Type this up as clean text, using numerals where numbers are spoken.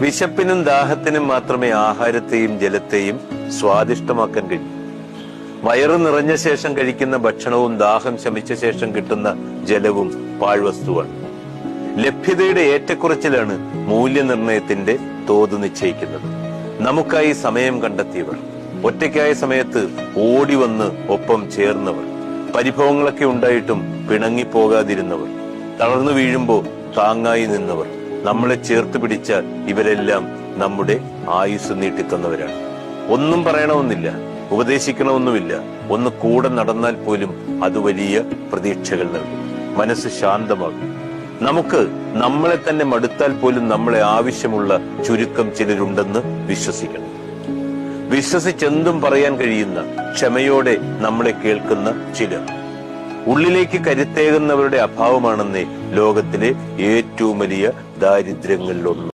വിശപ്പിനും ദാഹത്തിനും മാത്രമേ ആഹാരത്തെയും ജലത്തെയും സ്വാദിഷ്ടമാക്കാൻ കഴിയൂ. വയറ് നിറഞ്ഞ ശേഷം കഴിക്കുന്ന ഭക്ഷണവും ദാഹം ശമിച്ച ശേഷം കിട്ടുന്ന ജലവും പാഴ്വസ്തുവാണ്. ലഭ്യതയുടെ ഏറ്റക്കുറച്ചിലാണ് മൂല്യനിർണയത്തിന്റെ തോത് നിശ്ചയിക്കുന്നത്. നമുക്കായി സമയം കണ്ടെത്തിയവർ, ഒറ്റയ്ക്കായ സമയത്ത് ഓടി വന്ന് ഒപ്പം ചേർന്നവർ, പരിഭവങ്ങളൊക്കെ ഉണ്ടായിട്ടും പിണങ്ങിപ്പോകാതിരുന്നവർ, തളർന്നു വീഴുമ്പോ താങ്ങായി നിന്നവർ, നമ്മളെ ചേർത്ത് പിടിച്ച ഇവരെല്ലാം നമ്മുടെ ആയുസ് നീട്ടിത്തന്നവരാണ്. ഒന്നും പറയണമെന്നില്ല, ഉപദേശിക്കണമെന്നുമില്ല. ഒന്ന് കൂടെ നടന്നാൽ പോലും അത് വലിയ പ്രതീക്ഷകൾ നൽകും. മനസ്സ് ശാന്തമാകും. നമുക്ക് നമ്മളെ തന്നെ മടുത്താൽ പോലും നമ്മളെ ആവശ്യമുള്ള ചുരുക്കം ചിലരുണ്ടെന്ന് വിശ്വസിക്കണം. വിശ്വസിച്ചെന്തും പറയാൻ കഴിയുന്ന, ക്ഷമയോടെ നമ്മളെ കേൾക്കുന്ന ചിലർ. ഉള്ളിലേക്ക് കരുത്തേകുന്നവരുടെ അഭാവമാണെന്നേ ലോകത്തിലെ ഏറ്റവും വലിയ ദാരിദ്ര്യങ്ങളിലൊന്ന്.